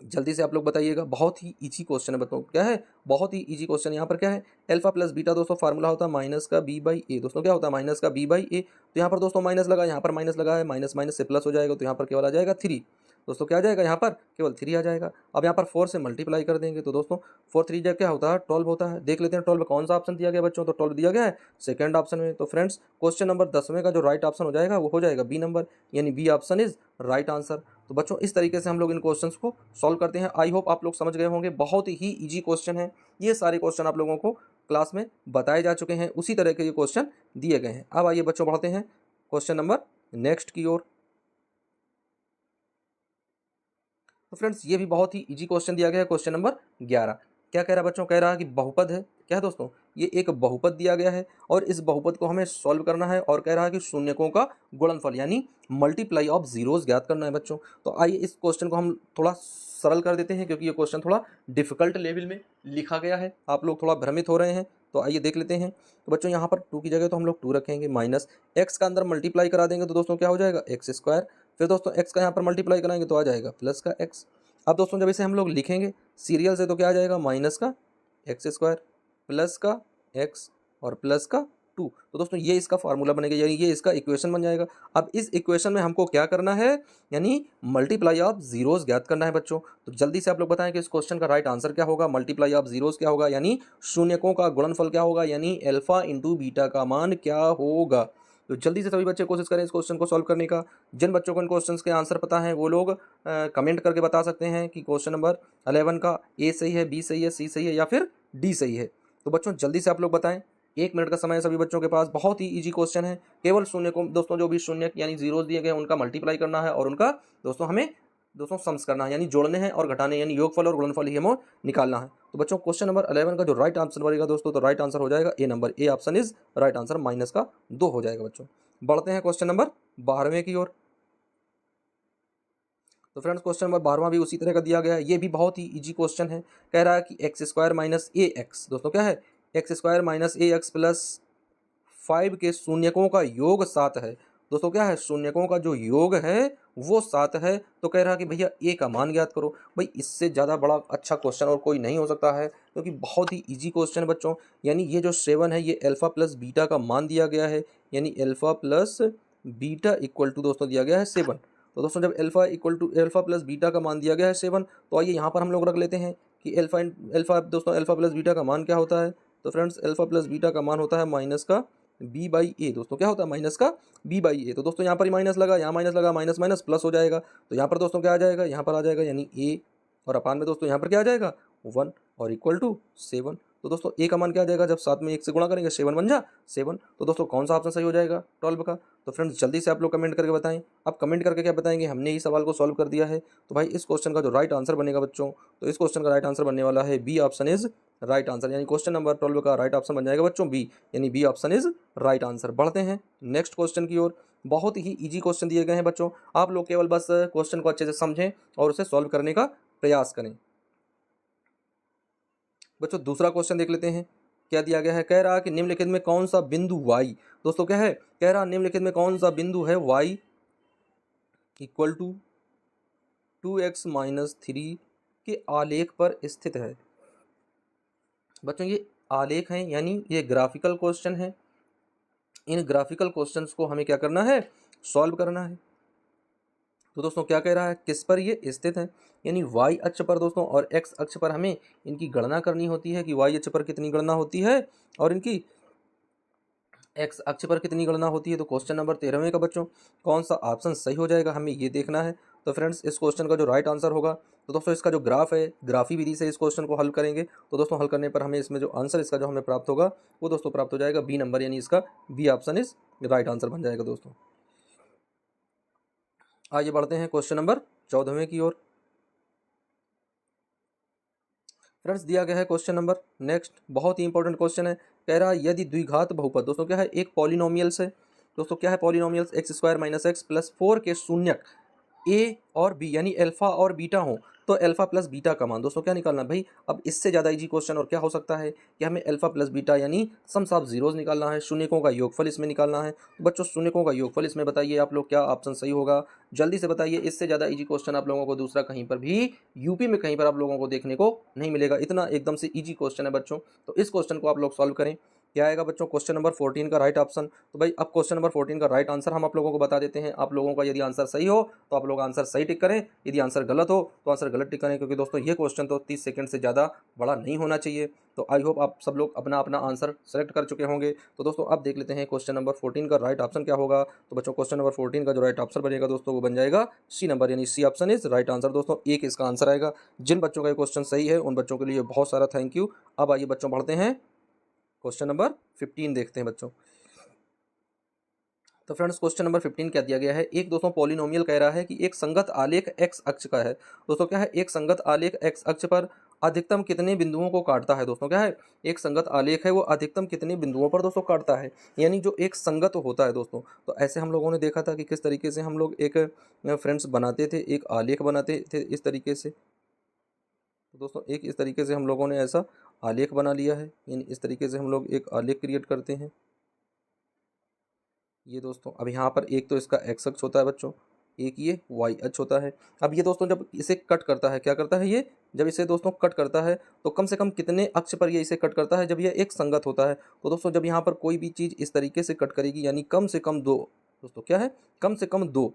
Speaker 1: जल्दी से आप लोग बताइएगा। बहुत ही इजी क्वेश्चन है बताओ क्या है, बहुत ही इजी क्वेश्चन। यहाँ पर क्या है अल्फा प्लस बीटा दोस्तों फार्मूला होता है माइनस का b/a। दोस्तों क्या होता है माइनस का b/a। तो यहाँ पर दोस्तों माइनस लगा, यहाँ पर माइनस लगा है, माइनस माइनस से प्लस हो जाएगा तो यहाँ पर केवल आ जाएगा 3। दोस्तों क्या आ जाएगा यहाँ पर केवल 3 आ जाएगा। अब यहाँ पर 4 से मल्टीप्लाई कर देंगे तो दोस्तों 4 3 क्या होता है 12 होता है। देख लेते हैं 12 कौन सा ऑप्शन दिया गया बच्चों, तो 12 दिया गया है सेकंड ऑप्शन में। तो फ्रेंड्स क्वेश्चन नंबर 10वें का जो राइट ऑप्शन हो जाएगा वो हो जाएगा बी नंबर यानी B option is right answer. तो बच्चों इस तरीके से हम लोग इन क्वेश्चंस को सॉल्व करते हैं। आई होप आप लोग समझ गए होंगे, बहुत ही इजी क्वेश्चन है। ये सारे क्वेश्चन आप लोगों को क्लास में बताए जा चुके हैं, उसी तरह के ये क्वेश्चन दिए गए हैं। अब आइए बच्चों बढ़ते हैं क्वेश्चन नंबर नेक्स्ट की ओर। तो फ्रेंड्स ये भी बहुत ही इजी क्वेश्चन दिया गया है क्वेश्चन नंबर 11। क्या कह रहा है बच्चों, कह रहा है कि बहुपद है। क्या है दोस्तों, ये एक बहुपद दिया गया है और इस बहुपद को हमें सॉल्व करना है और कह रहा है कि शून्यकों का गुणनफल यानी मल्टीप्लाई ऑफ जीरोस ज्ञात करना है बच्चों। तो आइए इस क्वेश्चन को हम थोड़ा सरल कर देते हैं क्योंकि ये क्वेश्चन थोड़ा डिफिकल्ट लेवल में लिखा गया है, आप लोग थोड़ा भ्रमित हो रहे हैं। तो आइए देख लेते हैं। तो बच्चों यहाँ पर 2 की जगह तो हम लोग 2 रखेंगे, माइनस एक्स का अंदर मल्टीप्लाई करा देंगे तो दोस्तों क्या हो जाएगा x²। फिर दोस्तों x का यहाँ पर मल्टीप्लाई कराएंगे तो आ जाएगा प्लस का x। अब दोस्तों जब इसे हम लोग लिखेंगे सीरियल से तो क्या आ जाएगा माइनस का x² प्लस का x और प्लस का 2। तो दोस्तों ये इसका फार्मूला बनेगा यानी ये इसका इक्वेशन बन जाएगा। अब इस इक्वेशन में हमको क्या करना है यानी मल्टीप्लाई ऑफ जीरोस ज्ञात करना है बच्चों। तो जल्दी से आप लोग बताएं कि इस क्वेश्चन का राइट आंसर क्या होगा, मल्टीप्लाई ऑफ जीरोस क्या होगा यानी शून्यकों का गुणनफल क्या होगा यानी अल्फा इंटू बीटा का मान क्या होगा। तो जल्दी से सभी बच्चे कोशिश करें इस क्वेश्चन को सॉल्व करने का। जिन बच्चों को इन क्वेश्चंस के आंसर पता है वो लोग कमेंट करके बता सकते हैं कि क्वेश्चन नंबर 11 का ए सही है, बी सही है, सी सही है या फिर डी सही है। तो बच्चों जल्दी से आप लोग बताएं, 1 मिनट का समय है सभी बच्चों के पास। बहुत ही इजी क्वेश्चन है, केवल शून्य को दोस्तों जो भी शून्य यानी जीरोस दिए गए उनका मल्टीप्लाई करना है और उनका दोस्तों हमें दोस्तों सम्स करना है यानी जोड़ने हैं और घटाने यानी योगफल और गुणनफल ही हमें निकालना है। तो बच्चों क्वेश्चन नंबर 11 का जो राइट आंसर बनेगा दोस्तों, तो राइट आंसर हो जाएगा A number, A option is right answer, minus का 2 हो जाएगा बच्चों। बढ़ते हैं क्वेश्चन नंबर 12वें की ओर। तो फ्रेंड्स क्वेश्चन नंबर 12वां भी उसी तरह का दिया गया है, ये भी बहुत ही इजी क्वेश्चन है। कह रहा है कि x² - ax। दोस्तों क्या है x² - ax प्लस 5 के शून्यकों का योग 7 है। दोस्तों क्या है, शून्यकों का जो योग है वो 7 है। तो कह रहा कि भैया ए का मान ज्ञात करो। भाई इससे ज़्यादा बड़ा अच्छा क्वेश्चन और कोई नहीं हो सकता है, क्योंकि बहुत ही ईजी क्वेश्चन है बच्चों। यानी ये जो 7 है ये अल्फ़ा प्लस बीटा का मान दिया गया है, यानी alpha plus beta equal to दोस्तों दिया गया है 7। तो दोस्तों जब alpha equal to alpha plus beta का मान दिया गया है 7, तो आइए यहाँ पर हम लोग रख लेते हैं कि अल्फ़ा दोस्तों अल्फ़ा प्लस बीटा का मान क्या होता है। तो फ्रेंड्स अल्फ़ा प्लस बीटा का मान होता है माइनस का बी बाई ए। दोस्तों क्या होता है, माइनस का बी बाई ए। तो दोस्तों यहाँ पर ही माइनस लगा, यहाँ माइनस लगा, माइनस माइनस प्लस हो जाएगा। तो यहाँ पर दोस्तों क्या आ जाएगा, यहाँ पर आ जाएगा यानी ए, और अपान में दोस्तों यहाँ पर क्या आ जाएगा 1 और इक्वल टू 7। तो दोस्तों ए का मान क्या आ जाएगा, जब 7 में 1 से गुणा करेंगे 7 बन जा 7। तो दोस्तों कौन सा ऑप्शन सही हो जाएगा 12 का। तो फ्रेंड्स जल्दी से आप लोग कमेंट करके बताएं। अब कमेंट करके क्या बताएंगे, हमने ही सवाल को सॉल्व कर दिया है। तो भाई इस क्वेश्चन का जो राइट आंसर बनेगा बच्चों, तो इस क्वेश्चन का राइट आंसर बनने वाला है B option is right answer, यानी क्वेश्चन नंबर 12 का राइट ऑप्शन बन जाएगा बच्चों बी, यानी B option is right answer. बढ़ते हैं नेक्स्ट क्वेश्चन की ओर। बहुत ही इजी क्वेश्चन दिए गए हैं बच्चों, आप लोग केवल बस क्वेश्चन को अच्छे से समझें और उसे सॉल्व करने का प्रयास करें। बच्चों दूसरा क्वेश्चन देख लेते हैं, क्या दिया गया है। कह रहा कि निम्नलिखित में कौन सा बिंदु y, दोस्तों क्या है, कह रहा निम्नलिखित में कौन सा बिंदु है y equal to 2x minus 3 के आलेख पर स्थित है। बच्चों ये आलेख हैं, यानी ये ग्राफिकल क्वेश्चन है। इन ग्राफिकल क्वेश्चंस को हमें क्या करना है, सॉल्व करना है। तो दोस्तों क्या कह रहा है, किस पर ये स्थित है, यानी y अक्ष पर दोस्तों और x अक्ष पर हमें इनकी गणना करनी होती है कि y अक्ष पर कितनी गणना होती है और इनकी x अक्ष पर कितनी गणना होती है। तो क्वेश्चन नंबर 13वें का बच्चों कौन सा ऑप्शन सही हो जाएगा, हमें ये देखना है। तो फ्रेंड्स इस क्वेश्चन का जो राइट आंसर होगा, तो दोस्तों इसका जो ग्राफ है, ग्राफी विधि से इस क्वेश्चन को हल करेंगे। तो दोस्तों हल करने पर हमें इसमें जो आंसर इसका जो हमें प्राप्त होगा वो दोस्तों प्राप्त हो जाएगा बी नंबर, यानी इसका B option is right answer बन जाएगा दोस्तों। आइए बढ़ते हैं क्वेश्चन नंबर 14वें की ओर। फ्रेंड्स दिया गया है क्वेश्चन नंबर नेक्स्ट, बहुत ही इंपॉर्टेंट क्वेश्चन है। कह रहा है यदि द्विघात बहुपद, दोस्तों क्या है, एक पॉलिनोमियल्स है। दोस्तों क्या है polynomials, x square minus x plus 4 के शून्यक ए और बी यानी अल्फा और बीटा हो, तो अल्फा प्लस बीटा का मान दोस्तों क्या निकालना भाई। अब इससे ज़्यादा इजी क्वेश्चन और क्या हो सकता है कि हमें अल्फा प्लस बीटा यानी सम्स ऑफ जीरोज निकालना है, शून्यकों का योगफल इसमें निकालना है। तो बच्चों शून्यकों का योगफल इसमें बताइए आप लोग क्या ऑप्शन सही होगा, जल्दी से बताइए। इससे ज़्यादा इजी क्वेश्चन आप लोगों को दूसरा कहीं पर भी यूपी में कहीं पर आप लोगों को देखने को नहीं मिलेगा, इतना एकदम से ईजी क्वेश्चन है बच्चों। तो इस क्वेश्चन को आप लोग सॉल्व करें। क्या आएगा बच्चों, क्वेश्चन नंबर 14 का राइट ऑप्शन। तो भाई अब क्वेश्चन नंबर 14 का राइट आंसर हम आप लोगों को बता देते हैं। आप लोगों का यदि आंसर सही हो तो आप लोग आंसर सही टिक करें, यदि आंसर गलत हो तो आंसर गलत टिक करें, क्योंकि दोस्तों ये क्वेश्चन तो 30 सेकंड से ज़्यादा बड़ा नहीं होना चाहिए। तो आई होप आप सब लोग अपना अपना आंसर सेलेक्ट कर चुके होंगे। तो दोस्तों अब देख लेते हैं क्वेश्चन नंबर 14 का राइट ऑप्शन क्या होगा। तो बच्चों क्वेश्चन नंबर 14 का जो राइट ऑप्शन बनेगा दोस्तों वो बन जाएगा सी नंबर, यानी C option is right answer. दोस्तों एक इसका आंसर आएगा। जिन बच्चों का ये क्वेश्चन सही है उन बच्चों के लिए बहुत सारा थैंक यू। अब आइए बच्चों बढ़ते हैं क्वेश्चन नंबर 15 देखते हैं बच्चों। तो फ्रेंड्स क्वेश्चन नंबर 15 क्या दिया गया है, एक दोस्तों पॉलिनोमियल कह रहा है कि एक संगत आलेख x अक्ष का है। दोस्तों क्या है, एक संगत आलेख x अक्ष पर अधिकतम कितने बिंदुओं को काटता है। दोस्तों क्या है, एक संगत आलेख है वो अधिकतम कितने बिंदुओं पर दोस्तों काटता है, यानी जो एक संगत होता है दोस्तों। तो ऐसे हम लोगों ने देखा था कि किस तरीके से हम लोग एक फ्रेंड्स बनाते थे, एक आलेख बनाते थे इस तरीके से। तो दोस्तों एक इस तरीके से हम लोगों ने ऐसा आलेख बना लिया है, यानी इस तरीके से हम लोग एक आलेख क्रिएट करते हैं। ये दोस्तों अब यहाँ पर एक तो इसका एक्स अक्ष होता है बच्चों, एक ये वाई अक्ष होता है। अब ये दोस्तों जब इसे कट करता है, क्या करता है ये, जब इसे दोस्तों कट करता है तो कम से कम कितने अक्ष पर ये इसे कट करता है, जब ये एक संगत होता है। तो दोस्तों जब यहाँ पर कोई भी चीज़ इस तरीके से कट करेगी, यानी कम से कम दो, दोस्तों क्या है, कम से कम दो,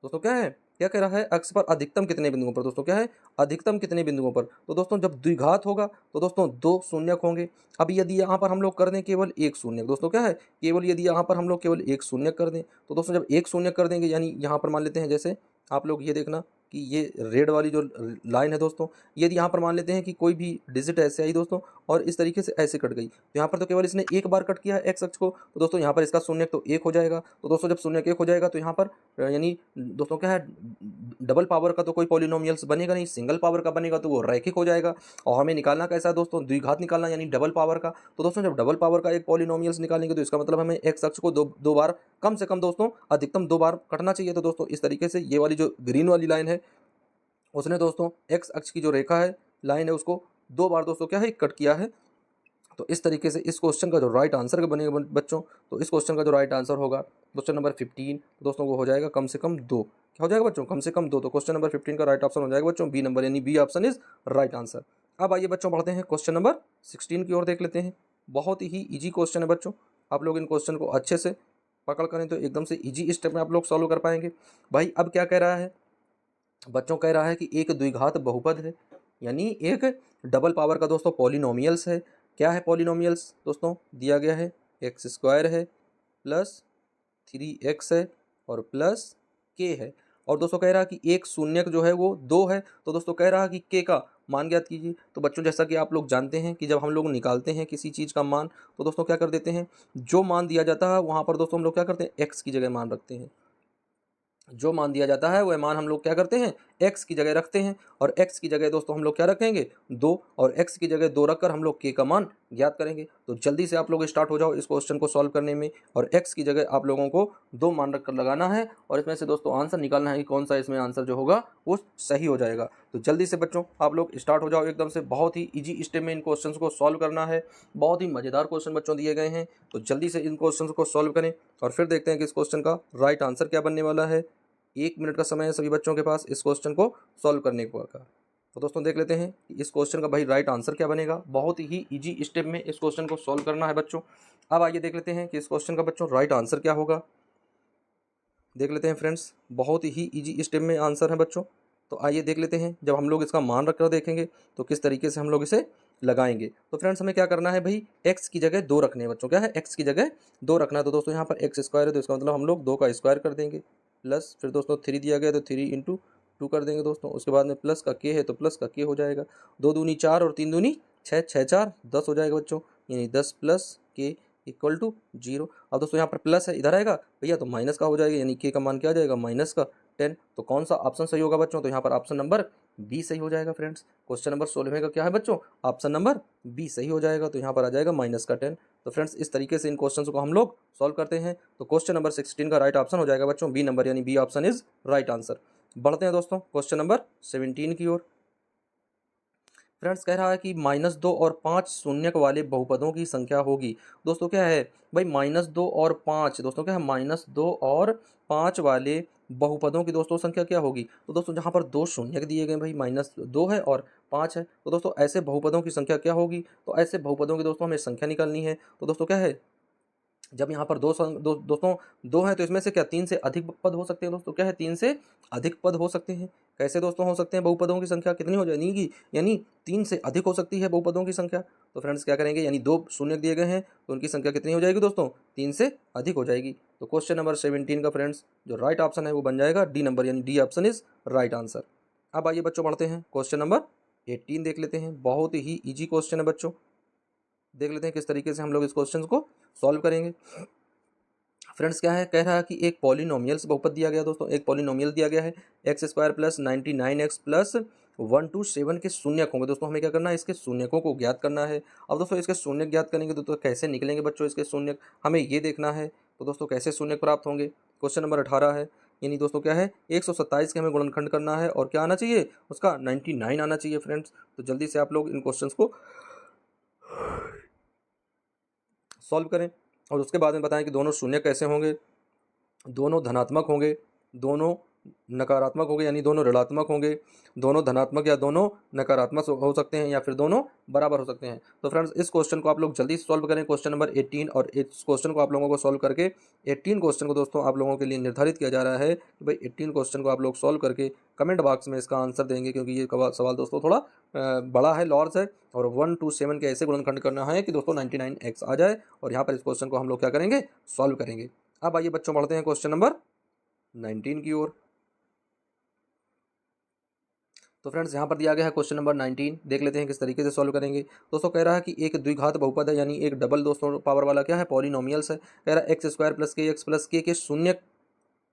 Speaker 1: दोस्तों क्या है, क्या कह रहा है, अक्ष पर अधिकतम कितने बिंदुओं पर, दोस्तों क्या है, अधिकतम कितने बिंदुओं पर। तो दोस्तों जब द्विघात होगा तो दोस्तों दो शून्यक होंगे। अब यदि यहाँ पर हम लोग कर दें केवल एक शून्यक, दोस्तों क्या है, केवल यदि यहाँ पर हम लोग केवल एक शून्यक कर दें, तो दोस्तों जब एक शून्यक कर देंगे, यानी यहाँ पर मान लेते हैं जैसे आप लोग ये देखना कि ये रेड वाली जो लाइन है दोस्तों, यदि यहाँ पर मान लेते हैं कि कोई भी डिजिट ऐसे आई दोस्तों और इस तरीके से ऐसे कट गई, तो यहाँ पर तो केवल इसने एक बार कट किया है एक्स अक्ष को, तो दोस्तों यहाँ पर इसका शून्यक तो एक हो जाएगा। तो दोस्तों जब शून्यक एक हो जाएगा तो यहाँ पर यानी दोस्तों क्या है, डबल पावर का तो कोई पॉलिनोमियल्स बनेगा नहीं, सिंगल पावर का बनेगा तो वो रैखिक हो जाएगा। और हमें निकालना कैसा है दोस्तों, द्विघात निकालना, यानी डबल पावर का। तो दोस्तों जब डबल पावर का एक पॉलिनोमियल्स निकालेंगे तो इसका मतलब हमें एक्स अक्ष को दो बार, कम से कम दोस्तों अधिकतम दो बार कटना चाहिए। तो दोस्तों इस तरीके से ये वाली जो ग्रीन वाली लाइन है उसने दोस्तों एक्स अक्ष की जो रेखा है, लाइन है, उसको दो बार दोस्तों क्या है कट किया है। तो इस तरीके से इस क्वेश्चन का जो राइट आंसर का बनेगा बच्चों, तो इस क्वेश्चन का जो राइट आंसर होगा क्वेश्चन नंबर 15 दोस्तों वो हो जाएगा कम से कम 2। क्या हो जाएगा बच्चों? कम से कम 2। तो क्वेश्चन नंबर 15 का राइट ऑप्शन हो जाएगा बच्चों बी नंबर, यानी B option is right answer. अब आइए बच्चों बढ़ते हैं क्वेश्चन नंबर 16 की ओर देख लेते हैं। बहुत ही ईजी क्वेश्चन है बच्चों, आप लोग इन क्वेश्चन को अच्छे से पकड़ करें तो एकदम से ईजी स्टेप में आप लोग सॉल्व कर पाएंगे। भाई अब क्या कह रहा है बच्चों? कह रहा है कि एक द्विघात बहुपद है, यानी एक डबल पावर का दोस्तों पॉलिनोमियल्स है। क्या है पॉलिनोमियल्स दोस्तों? दिया गया है एक्स स्क्वायर है प्लस 3x है और प्लस k है। और दोस्तों कह रहा है कि एक शून्यक जो है वो 2 है, तो दोस्तों कह रहा है कि k का मान ज्ञात कीजिए। तो बच्चों जैसा कि आप लोग जानते हैं कि जब हम लोग निकालते हैं किसी चीज़ का मान, तो दोस्तों क्या कर देते हैं, जो मान दिया जाता है वहाँ पर दोस्तों हम लोग क्या करते हैं, x की जगह मान रखते हैं। जो मान दिया जाता है वह मान हम लोग क्या करते हैं, x की जगह रखते हैं। और x की जगह दोस्तों हम लोग क्या रखेंगे, 2, और x की जगह 2 रखकर हम लोग k का मान ज्ञात करेंगे। तो जल्दी से आप लोग स्टार्ट हो जाओ इस क्वेश्चन को सॉल्व करने में। और x की जगह आप लोगों को 2 मान रखकर लगाना है और इसमें से दोस्तों आंसर निकालना है कि कौन सा इसमें आंसर जो होगा वो सही हो जाएगा। तो जल्दी से बच्चों आप लोग स्टार्ट हो जाओ एकदम से। बहुत ही ईजी स्टेप में इन क्वेश्चन को सॉल्व करना है। बहुत ही मज़ेदार क्वेश्चन बच्चों दिए गए हैं, तो जल्दी से इन क्वेश्चन को सॉल्व करें और फिर देखते हैं कि इस क्वेश्चन का राइट आंसर क्या बनने वाला है। 1 मिनट का समय है सभी बच्चों के पास इस क्वेश्चन को सॉल्व करने का। तो दोस्तों देख लेते हैं कि इस क्वेश्चन का भाई राइट आंसर क्या बनेगा। बहुत ही इजी स्टेप में इस क्वेश्चन को सॉल्व करना है बच्चों। अब आइए देख लेते हैं कि इस क्वेश्चन का बच्चों राइट आंसर क्या होगा। देख लेते हैं फ्रेंड्स, बहुत ही इजी स्टेप में आंसर है बच्चों। तो आइए देख लेते हैं, जब हम लोग इसका मान रखकर देखेंगे तो किस तरीके से हम लोग इसे लगाएंगे। तो फ्रेंड्स हमें क्या करना है भाई, x की जगह 2 रखने हैं बच्चों। क्या है, x की जगह 2 रखना है। तो दोस्तों यहाँ पर एक्स स्क्वायर है तो इसका मतलब हम लोग 2 का स्क्वायर कर देंगे, प्लस फिर दोस्तों 3 दिया गया तो 3 इंटू 2 कर देंगे दोस्तों। उसके बाद में प्लस का k है तो प्लस का k हो जाएगा। 2 दूनी 4 और 3 दूनी 6, 6 4 10 हो जाएगा बच्चों, यानी 10 प्लस k इक्वल टू 0। अब दोस्तों यहाँ पर प्लस है, इधर आएगा भैया तो माइनस का हो जाएगा, यानी k का मान क्या आ जाएगा, माइनस का 10। तो कौन सा ऑप्शन सही होगा बच्चों? तो यहाँ पर ऑप्शन नंबर बी सही हो जाएगा फ्रेंड्स। क्वेश्चन नंबर 16 का क्या है बच्चों, ऑप्शन नंबर बी सही हो जाएगा। तो यहाँ पर आ जाएगा माइनस का 10। तो फ्रेंड्स इस तरीके से इन क्वेश्चन को हम लोग सॉल्व करते हैं। तो क्वेश्चन नंबर 16 का राइट ऑप्शन हो जाएगा बच्चों बी नंबर, यानी B option is right answer. बढ़ते हैं दोस्तों क्वेश्चन नंबर 17 की ओर। फ्रेंड्स कह रहा है कि -2 और 5 शून्यक वाले बहुपदों की संख्या होगी। दोस्तों क्या है भाई, -2 और 5, दोस्तों क्या है, -2 और 5 वाले बहुपदों की दोस्तों संख्या क्या होगी। तो दोस्तों जहाँ पर 2 शून्यक दिए गए भाई, -2 है और 5 है, तो दोस्तों ऐसे बहुपदों की संख्या क्या होगी। तो ऐसे बहुपदों की दोस्तों हमें संख्या निकालनी है। तो दोस्तों क्या है, जब यहाँ पर दोस्तों 2 हैं तो इसमें से क्या 3 से अधिक पद हो सकते हैं। दोस्तों क्या है, 3 से अधिक पद हो सकते हैं। कैसे दोस्तों हो सकते हैं, बहुपदों की संख्या कितनी हो जाएगी, यानी 3 से अधिक हो सकती है बहुपदों की संख्या। तो फ्रेंड्स क्या करेंगे, यानी 2 शून्य दिए गए हैं तो उनकी संख्या कितनी हो जाएगी दोस्तों, 3 से अधिक हो जाएगी। तो क्वेश्चन नंबर 17 का फ्रेंड्स जो राइट ऑप्शन है वो बन जाएगा डी नंबर, यानी D option is right answer. अब आइए बच्चों बढ़ते हैं क्वेश्चन नंबर 18 देख लेते हैं। बहुत ही ईजी क्वेश्चन है बच्चों, देख लेते हैं किस तरीके से हम लोग इस क्वेश्चन को सॉल्व करेंगे। फ्रेंड्स क्या है, कह रहा है कि एक पॉलिनोमियल्स बहुपद दिया गया दोस्तों, एक पॉलिनोमियल दिया गया है x square plus 99x plus 1 to 7 के शून्यक होंगे। दोस्तों हमें क्या करना है, इसके शून्यकों को ज्ञात करना है। अब दोस्तों इसके शून्यक ज्ञात करेंगे तो कैसे निकलेंगे बच्चों इसके शून्यक, हमें ये देखना है। तो दोस्तों कैसे शून्यक प्राप्त होंगे, क्वेश्चन नंबर 18 है, यानी दोस्तों क्या है 127 के हमें गुणनखंड करना है और क्या आना चाहिए, उसका 99 आना चाहिए फ्रेंड्स। तो जल्दी से आप लोग इन क्वेश्चन को सॉल्व करें और उसके बाद में बताएं कि दोनों शून्य कैसे होंगे, दोनों धनात्मक होंगे, दोनों नकारात्मक होंगे, यानी दोनों ऋणात्मक होंगे, दोनों धनात्मक या दोनों नकारात्मक हो सकते हैं, या फिर दोनों बराबर हो सकते हैं। तो फ्रेंड्स इस क्वेश्चन को आप लोग जल्दी से सॉल्व करें, क्वेश्चन नंबर 18। और इस क्वेश्चन को आप लोगों को सॉल्व करके 18 क्वेश्चन को दोस्तों आप लोगों के लिए निर्धारित किया जा रहा है कि भाई 18 क्वेश्चन को आप लोग सॉल्व करके कमेंट बॉक्स में इसका आंसर देंगे, क्योंकि ये सवाल दोस्तों थोड़ा बड़ा है, लॉर्ज है, और 1 to 7 के ऐसे गुणनखंड करना है कि दोस्तों 99x आ जाए। और यहाँ पर इस क्वेश्चन को हम लोग क्या करेंगे, सॉल्व करेंगे। अब आइए बच्चों बढ़ते हैं क्वेश्चन नंबर 19 की ओर। तो फ्रेंड्स यहाँ पर दिया गया है क्वेश्चन नंबर 19, देख लेते हैं किस तरीके से सॉल्व करेंगे। दोस्तों कह रहा है कि एक द्विघात बहुपद है, यानी एक डबल दोस्तों पावर वाला क्या है, पॉलिनोमियल्स है। कह रहा है एक्स स्क्वायर प्लस के एक्स प्लस के शून्यक,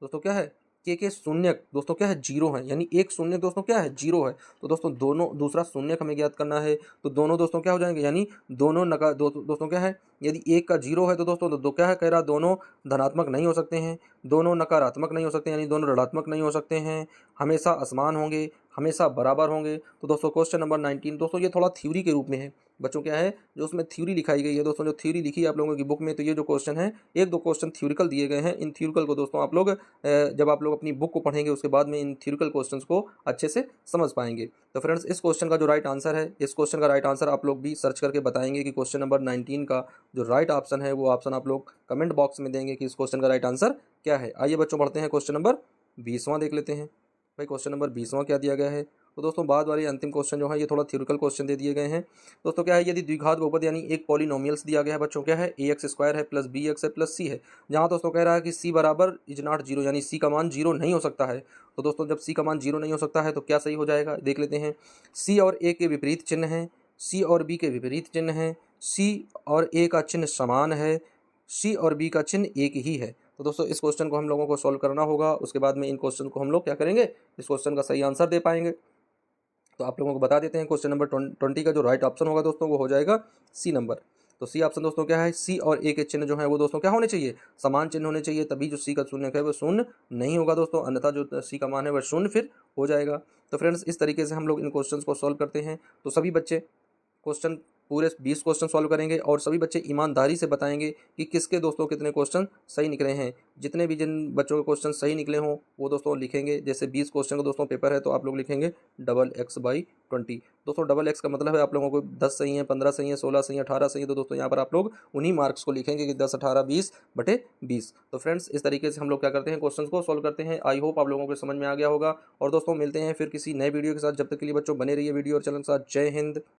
Speaker 1: दोस्तों क्या है, के शून्यक दोस्तों क्या है, 0 है, यानी एक शून्य दोस्तों क्या है, 0 है। तो दोस्तों दोनों दूसरा शून्यक हमें ज्ञात करना है। तो दोनों दोस्तों क्या हो जाएंगे, यानी दोनों दोस्तों क्या है, यदि एक का 0 है तो दोस्तों दो क्या है, कह रहा दोनों धनात्मक नहीं हो सकते हैं, दोनों नकारात्मक नहीं हो सकते, यानी दोनों ऋणात्मक नहीं हो सकते हैं, हमेशा असमान होंगे, हमेशा बराबर होंगे। तो दोस्तों क्वेश्चन नंबर 19 दोस्तों ये थोड़ा थ्योरी के रूप में है, बच्चों क्या है जो उसमें थ्योरी लिखाई गई है दोस्तों, जो थ्योरी लिखी है आप लोगों की बुक में, तो ये जो क्वेश्चन है 1-2 क्वेश्चन थ्योरिकल दिए गए हैं। इन थ्योरिकल को दोस्तों आप लोग जब आप लोग अपनी बुक को पढ़ेंगे उसके बाद में इन थ्योरिकल क्वेश्चंस को अच्छे से समझ पाएंगे। तो फ्रेंड्स इस क्वेश्चन का जो राइट आंसर है, इस क्वेश्चन का राइट आंसर आप लोग भी सर्च करके बताएंगे कि क्वेश्चन नंबर 19 का जो राइट ऑप्शन है वो ऑप्शन आप लोग कमेंट बॉक्स में देंगे कि इस क्वेश्चन का राइट आंसर क्या है। आइए बच्चों बढ़ते हैं, क्वेश्चन नंबर 20वां देख लेते हैं। भाई क्वेश्चन नंबर 20वां क्या दिया गया है? तो दोस्तों बाद वाले अंतिम क्वेश्चन जो है ये थोड़ा थ्योरिकल क्वेश्चन दे दिए गए हैं। दोस्तों क्या है, यदि द्विघात बहुपद यानी एक पॉलिनोमियल्स दिया गया है बच्चों, क्या है ax स्क्वायर है प्लस bx है प्लस c है, जहाँ दोस्तों कह रहा है कि c बराबर इज नॉट जीरो, यानी c का मान जीरो नहीं हो सकता है। तो दोस्तों जब c का मान जीरो नहीं हो सकता है तो क्या सही हो जाएगा, देख लेते हैं। c और a के विपरीत चिन्ह है, c और b के विपरीत चिन्ह है, c और a का चिन्ह समान है, c और b का चिन्ह एक ही है। तो दोस्तों इस क्वेश्चन को हम लोगों को सॉल्व करना होगा, उसके बाद में इन क्वेश्चन को हम लोग क्या करेंगे, इस क्वेश्चन का सही आंसर दे पाएंगे। तो आप लोगों को बता देते हैं क्वेश्चन नंबर 20 का जो राइट ऑप्शन होगा दोस्तों वो हो जाएगा सी नंबर। तो सी ऑप्शन दोस्तों क्या है, सी और ए के चिन्ह जो है वो दोस्तों क्या होने चाहिए, समान चिन्ह होने चाहिए, तभी जो सी का शून्य है वो शून्य नहीं होगा दोस्तों, अन्यथा जो सी का मान है वह शून्य फिर हो जाएगा। तो फ्रेंड्स इस तरीके से हम लोग इन क्वेश्चंस को सॉल्व करते हैं। तो सभी बच्चे क्वेश्चन पूरे 20 क्वेश्चन सॉल्व करेंगे और सभी बच्चे ईमानदारी से बताएंगे कि किसके दोस्तों कितने क्वेश्चन सही निकले हैं। जितने भी जिन बच्चों के क्वेश्चन सही निकले हों वो दोस्तों लिखेंगे, जैसे 20 क्वेश्चन का दोस्तों पेपर है तो आप लोग लिखेंगे डबल x/20। दोस्तों डबल एक्स का मतलब है आप लोगों को 10 सही है, 15 सही है, 16 सही है, 18 सही है, तो दोस्तों यहाँ पर आप लोग उन्हीं मार्क्स को लिखेंगे कि 10, 18, 20/20। तो फ्रेंड्स इस तरीके से हम लोग क्या करते हैं, क्वेश्चन को सॉल्व करते हैं। आई होप आप लोगों को समझ में आ गया होगा। और दोस्तों मिलते हैं फिर किसी नए वीडियो के साथ, जब तक के लिए बच्चों बने रहिए वीडियो और चैनल के साथ। जय हिंद।